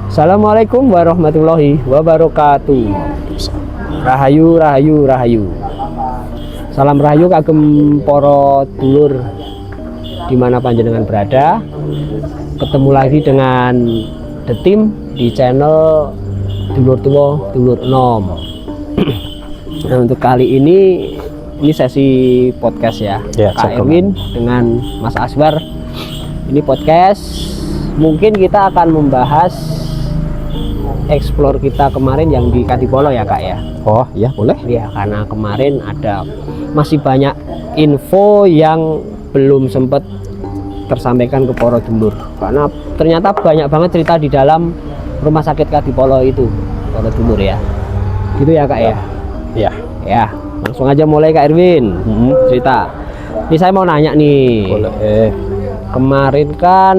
Assalamualaikum warahmatullahi wabarakatuh. Rahayu, rahayu, rahayu. Salam rahayu kagem para dulur dimana panjenengan berada. Ketemu lagi dengan The Team di channel Dulur Tua Dulur Enom. Nah, untuk kali ini sesi podcast ya, Kak Erwin dengan Mas Asbar. Ini podcast, mungkin kita akan membahas explore kita kemarin yang di Kadipolo ya Kak ya. Oh iya boleh ya, karena kemarin masih banyak info yang belum sempat tersampaikan ke para dulur, karena ternyata banyak banget cerita di dalam rumah sakit Kadipolo itu para dulur ya, gitu ya Kak ya. Ya langsung aja mulai Kak Erwin cerita. Ini saya mau nanya nih. Boleh. Kemarin kan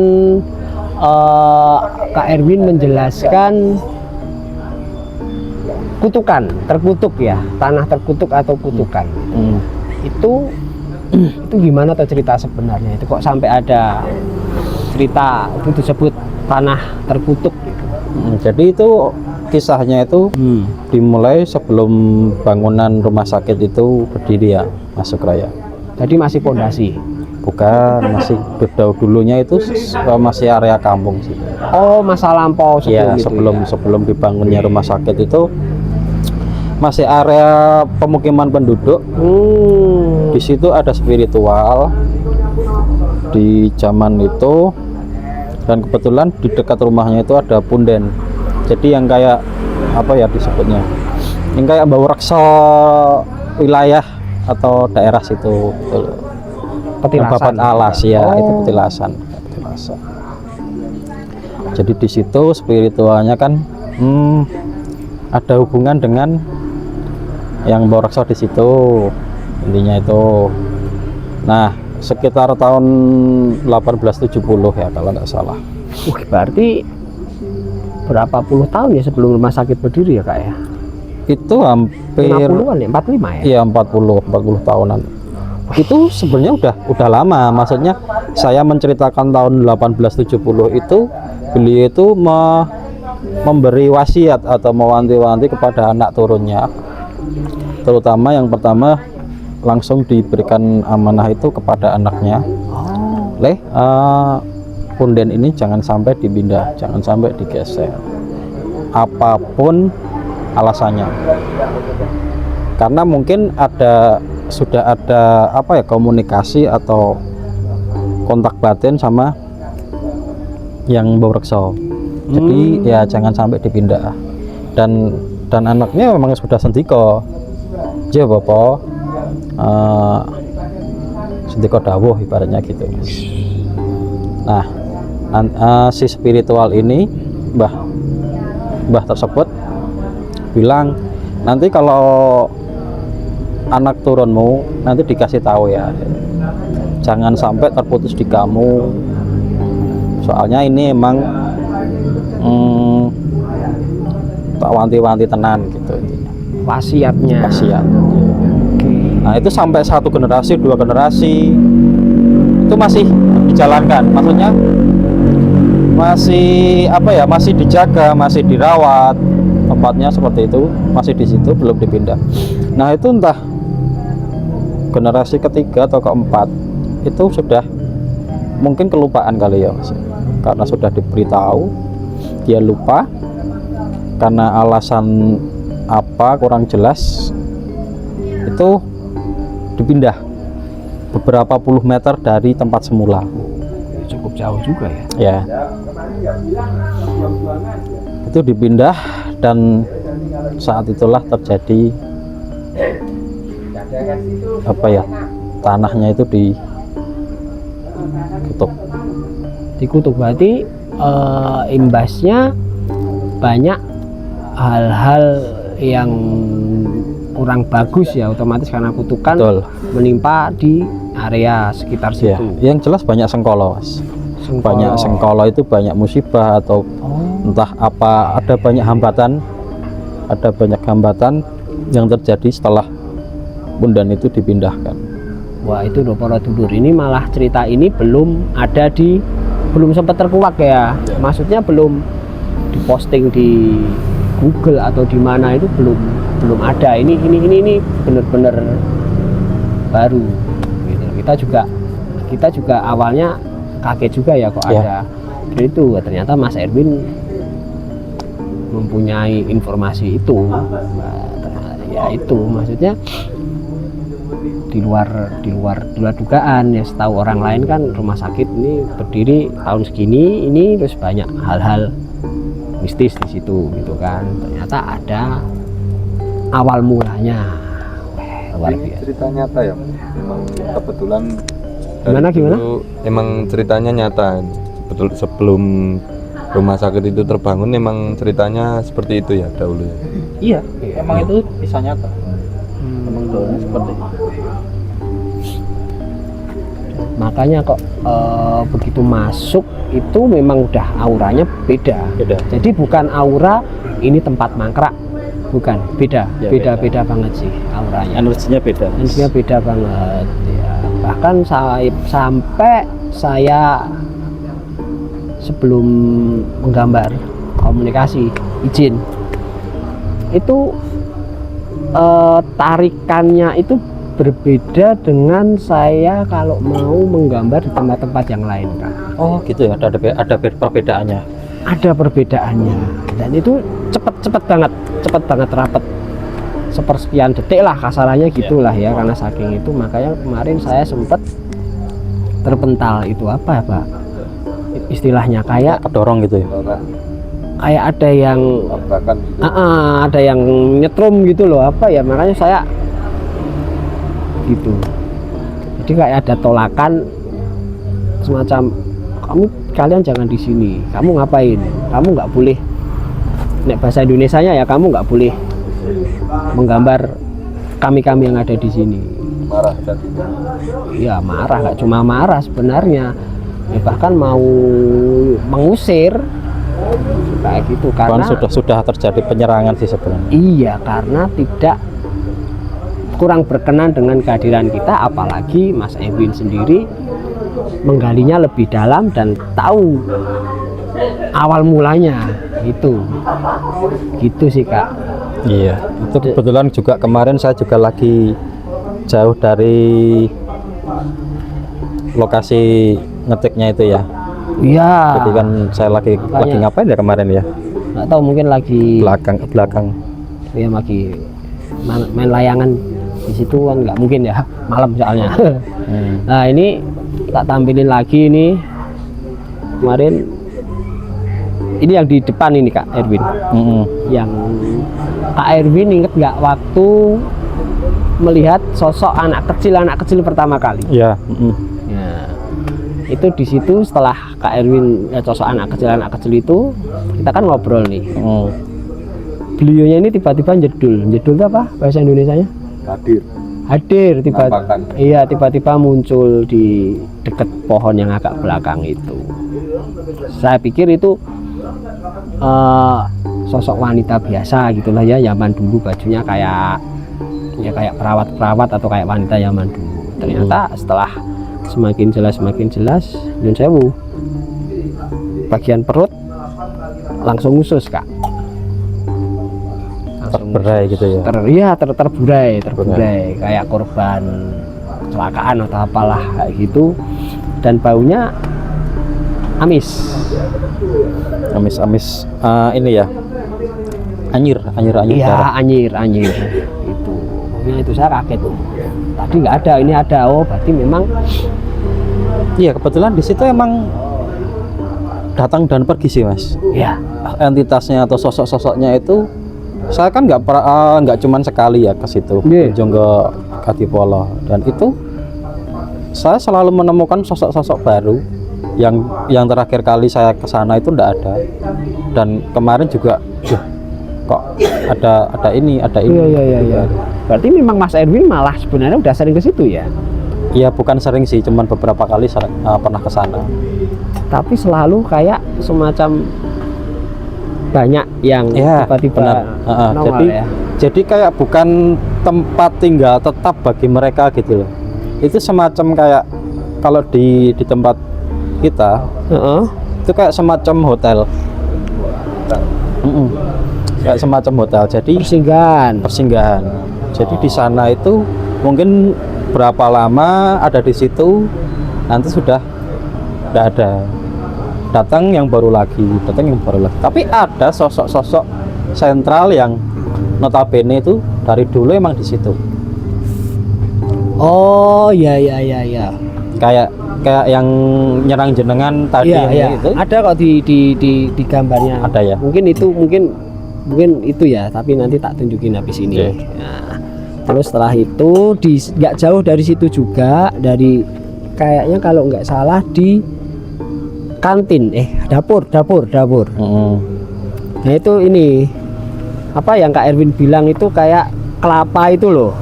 Kak Erwin menjelaskan kutukan, terkutuk ya, tanah terkutuk atau kutukan. Itu gimana tuh cerita sebenarnya? Itu kok sampai ada cerita itu disebut tanah terkutuk gitu. Jadi itu kisahnya itu dimulai sebelum bangunan rumah sakit itu berdiri ya, Mas Sukraya. Jadi masih pondasi? Bukan, masih dulunya itu masih area kampung sih. Oh, masa lampau sebelum ya, gitu sebelum dibangunnya rumah sakit itu masih area pemukiman penduduk. Di situ ada spiritual di zaman itu, dan kebetulan di dekat rumahnya itu ada punden. Jadi yang kayak apa ya disebutnya, yang kayak bau reksa wilayah atau daerah situ, petilasan alas ya. Itu petilasan. Jadi di situ spiritualnya kan ada hubungan dengan yang bau reksa di situ, intinya itu. Nah, sekitar tahun 1870 ya kalau nggak salah. Berarti berapa puluh tahun ya sebelum rumah sakit berdiri ya Kak ya? Itu hampir 50-an ya, 45 ya? Iya, 40 tahunan. Itu sebenarnya udah lama. Maksudnya saya menceritakan tahun 1870 itu beliau itu memberi wasiat atau mewanti-wanti kepada anak turunnya. Terutama yang pertama langsung diberikan amanah itu kepada anaknya. Punden ini jangan sampai dipindah, jangan sampai digeser, apapun alasannya. Karena mungkin sudah ada komunikasi atau kontak batin sama yang bau reksa. Jadi ya jangan sampai dipindah. Dan anaknya memang sudah sendiko. Ya Bapak, sendiko dawuh ibaratnya gitu. Nah, si spiritual ini mbah tersebut bilang, nanti kalau anak turunmu nanti dikasih tahu ya, jangan sampai terputus di kamu, soalnya ini emang tak wanti-wanti tenan gitu, wasiat. Nah itu sampai satu generasi, dua generasi itu masih dijalankan, maksudnya masih dijaga, masih dirawat tempatnya seperti itu, masih di situ, belum dipindah. Nah itu entah generasi ketiga atau keempat itu sudah mungkin kelupaan kali ya Mas, karena sudah diberitahu dia lupa karena alasan apa kurang jelas, itu dipindah beberapa puluh meter dari tempat semula. Cukup jauh juga ya. Itu dipindah, dan saat itulah terjadi tanahnya itu dikutuk. Berarti imbasnya banyak hal-hal yang kurang bagus ya, otomatis karena kutukan menimpa di area sekitar situ. Yang jelas banyak sengkolo, Mas. Banyak sengkolo itu banyak musibah atau entah apa, ada banyak hambatan yang terjadi setelah punden itu dipindahkan. Wah, itu loh para dulur, ini malah cerita ini belum sempat terkuak ya. Maksudnya belum diposting di Google atau di mana itu belum ada. Ini benar-benar baru gitu. Kita juga awalnya kaget juga ya kok ada itu. Ternyata Mas Erwin mempunyai informasi itu. Ya itu maksudnya di luar dugaan ya. Setahu orang lain kan rumah sakit ini berdiri tahun segini ini, terus banyak hal-hal mistis di situ gitu kan. Ternyata ada awal mulanya. Luar Ini biasa. cerita nyata ya, memang kebetulan Gimana? emang ceritanya nyata. Betul, sebelum rumah sakit itu terbangun emang ceritanya seperti itu ya dahulu ya. Iya, Emang itu bisa nyata. Emang doanya seperti itu. makanya kok begitu masuk itu memang udah auranya beda. Jadi bukan aura ini tempat mangkrak, bukan, beda, Ya, beda banget sih auranya. Energinya beda. Energinya beda banget ya. Bahkan sampai saya sebelum menggambar komunikasi izin itu tarikannya itu berbeda dengan saya kalau mau menggambar di tempat-tempat yang lain kan. Oh gitu ya, ada perbedaannya. Ada perbedaannya dan itu cepet banget rapet, sepersekian detik lah kasarannya gitulah ya. Karena saking itu makanya kemarin saya sempat terpental. Itu apa ya Pak istilahnya, kayak Kedorong gitu ya. kayak ada yang Tabrakan gitu. ada yang nyetrum gitu loh, apa ya, makanya saya gitu. Jadi kayak ada tolakan semacam kalian jangan di sini, kamu ngapain, kamu nggak boleh, nek bahasa Indonesianya ya, kamu nggak boleh menggambar kami yang ada di sini. Marah jadinya. Ya marah, nggak cuma marah sebenarnya ya, bahkan mau mengusir kayak gitu. Karena sudah terjadi penyerangan sih sebenarnya. iya, karena tidak kurang berkenan dengan kehadiran kita, apalagi Mas Erwin sendiri menggalinya lebih dalam dan tahu awal mulanya itu. Gitu sih Kak. Iya, itu kebetulan juga kemarin saya juga lagi jauh dari lokasi ngetiknya itu ya. Iya. Jadi kan saya lagi ngapain ya kemarin ya? Nggak tahu, mungkin lagi belakang. ya lagi main layangan di situ kan, nggak mungkin ya malam soalnya. Nah ini tak tampilin lagi ini kemarin, ini yang di depan ini Kak Erwin. Yang Kak Erwin inget nggak waktu melihat sosok anak kecil pertama kali? Iya. Ya, itu di situ setelah Kak Erwin lihat sosok anak kecil itu, kita kan ngobrol nih. Beliaunya ini tiba-tiba jedul itu apa bahasa Indonesianya? Hadir tiba-tiba muncul di dekat pohon yang agak belakang itu. Saya pikir itu sosok wanita biasa gitulah ya, zaman dulu bajunya kayak perawat atau kayak wanita zaman dulu. Ternyata setelah semakin jelas nyun sewu, bagian perut langsung khusus Kak, Terberai gitu ya. terburai kayak korban kecelakaan atau apalah kayak gitu. Dan baunya amis ini ya, anyir iya, anyir itu. Makanya itu saya kaget tuh, tadi nggak ada, ini ada. Oh berarti memang iya, kebetulan di situ emang datang dan pergi sih Mas. ya. Entitasnya atau sosok-sosoknya itu saya kan nggak cuman sekali ya ke situ, kunjung ke Kadipolo, dan itu saya selalu menemukan sosok-sosok baru. Yang terakhir kali saya ke sana itu enggak ada, dan kemarin juga kok ada ini. Iya. Berarti memang Mas Erwin malah sebenarnya udah sering ke situ ya? Iya, bukan sering sih, cuman beberapa kali pernah ke sana. Tapi selalu kayak semacam banyak yang tiba-tiba nongol ya. Jadi kayak bukan tempat tinggal tetap bagi mereka gitu loh. Itu semacam kayak kalau di tempat kita itu kayak semacam hotel. Kayak semacam hotel. Jadi persinggahan. Jadi di sana itu mungkin berapa lama ada di situ, nanti sudah tidak ada. Datang yang baru lagi. Tapi ada sosok-sosok sentral yang notabene itu dari dulu emang di situ. Oh ya. Kayak yang nyerang jenengan tadi itu. Ada kok di gambarnya. Ada ya. Mungkin itu ya, tapi nanti tak tunjukin habis ini. Oke. Nah, terus setelah itu nggak jauh dari situ juga, dari kayaknya kalau nggak salah di kantin, dapur. Nah itu ini apa yang Kak Erwin bilang itu kayak kelapa itu loh,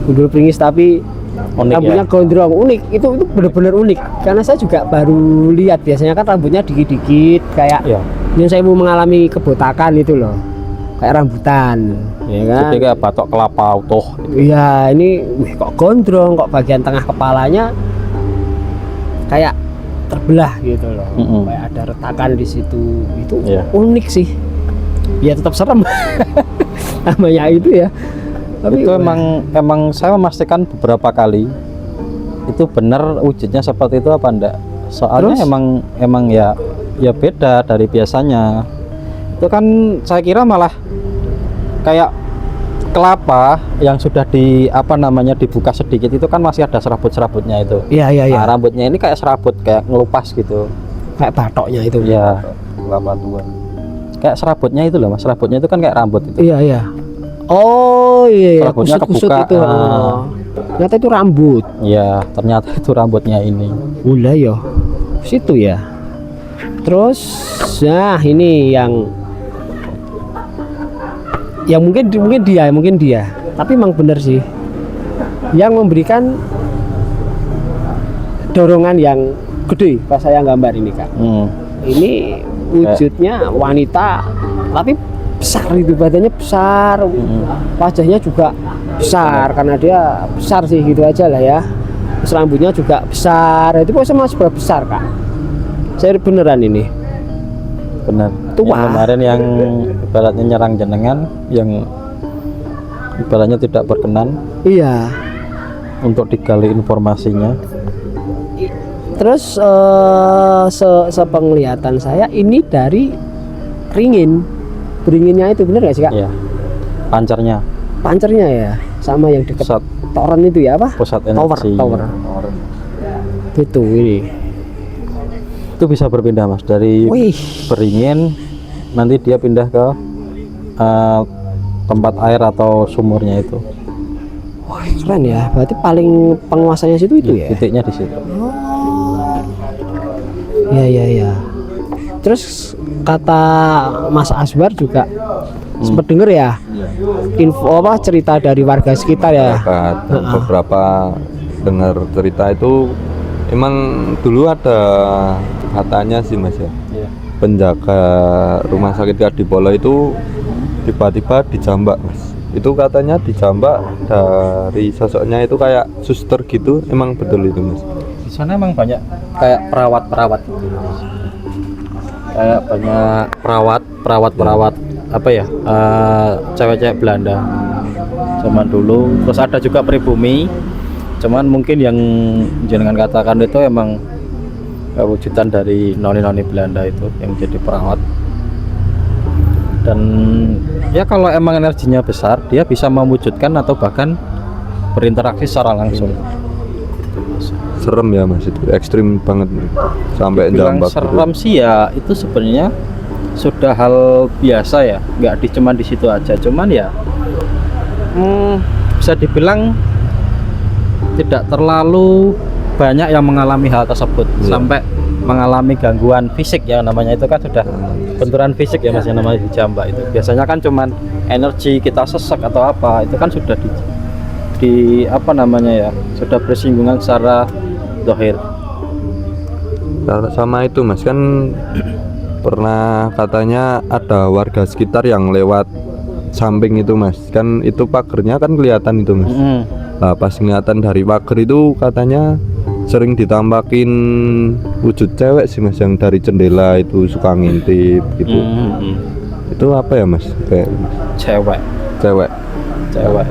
gundul pringis tapi Unik rambutnya ya? gondrong, unik. Itu bener-bener unik karena saya juga baru lihat. Biasanya kan rambutnya dikit-dikit kayak yang saya mau mengalami kebotakan itu loh, kayak rambutan ya kan. Jadi kayak batok kelapa utuh. Iya, ini kok gondrong, kok bagian tengah kepalanya kayak terbelah gitu loh. Kayak ada retakan di situ. Itu unik sih. Ya tetap serem. Namanya itu ya. Tapi itu emang saya memastikan beberapa kali itu benar wujudnya seperti itu apa enggak. Soalnya Terus? emang ya beda dari biasanya. Itu kan saya kira malah kayak kelapa yang sudah dibuka sedikit itu kan masih ada serabut-serabutnya itu. Iya. Nah, rambutnya ini kayak serabut, kayak ngelupas gitu. Kayak batoknya itu. Iya. Kelapa tua. Kayak serabutnya itu loh Mas. Serabutnya itu kan kayak rambut itu. Iya. Oh iya. Serabutnya Kusut kebuka. itu. Ternyata itu rambut. Iya, ternyata itu rambutnya ini. Ulah yo. Situ ya. Terus nah ini yang mungkin dia. Tapi emang bener sih. Yang memberikan dorongan yang gede pas saya gambar ini, Kak. Ini wujudnya wanita tapi besar, itu badannya besar, wajahnya juga besar karena dia besar sih gitu aja lah ya. Terus rambutnya juga besar, itu pokoknya masih besar, Kak. Saya beneran ini. Benar. Tua. Yang kemarin yang ibaratnya nyerang jenengan, yang ibaratnya tidak berkenan Iya. untuk digali informasinya. Terus sepenglihatan saya ini dari beringinnya itu bener nggak sih, Kak? Iya. Pancernya ya, sama yang dekat Pusat toren itu ya apa? pusat energi. Tower. Itu ini. Itu bisa berpindah Mas dari Wih. beringin nanti dia pindah ke tempat air atau sumurnya itu. Wah, keren ya. Berarti paling penguasanya situ itu ya? Titiknya di situ. Iya. Terus kata Mas Asbar juga sempat denger ya info cerita dari warga sekitar ya. Beberapa dengar cerita itu emang dulu ada katanya sih Mas ya. Penjaga rumah sakit Kadipolo itu tiba-tiba dijambak Mas. Itu katanya dijambak dari sosoknya itu kayak suster gitu. Emang betul itu Mas? Di sana emang banyak kayak perawat gitu. Kayak banyak perawat apa ya, cewek-cewek Belanda zaman dulu. Terus ada juga pribumi, cuman mungkin yang jenengan katakan itu emang wujudan dari noni-noni Belanda itu yang jadi perawat. Dan ya kalau emang energinya besar, dia bisa mewujudkan atau bahkan berinteraksi secara langsung. Serem ya Mas, itu ekstrim banget sampai Bilang jambak. serem sih ya, itu sebenarnya sudah hal biasa ya, nggak cuman di situ aja, cuman ya bisa dibilang tidak terlalu banyak yang mengalami hal tersebut sampai mengalami gangguan fisik ya, namanya itu kan sudah benturan fisik ya Mas, yang namanya dijambak itu biasanya kan cuman energi kita sesek atau apa, itu kan sudah di apa namanya ya, sudah bersinggungan secara dohir. Sama itu Mas, kan pernah katanya ada warga sekitar yang lewat samping itu Mas, kan itu pagernya kan kelihatan itu Mas. Nah pas kelihatan dari pagar itu katanya sering ditampakin wujud cewek sih Mas, yang dari jendela itu suka ngintip gitu. Itu apa ya mas? Kayak Cewek. cewek. Cewek.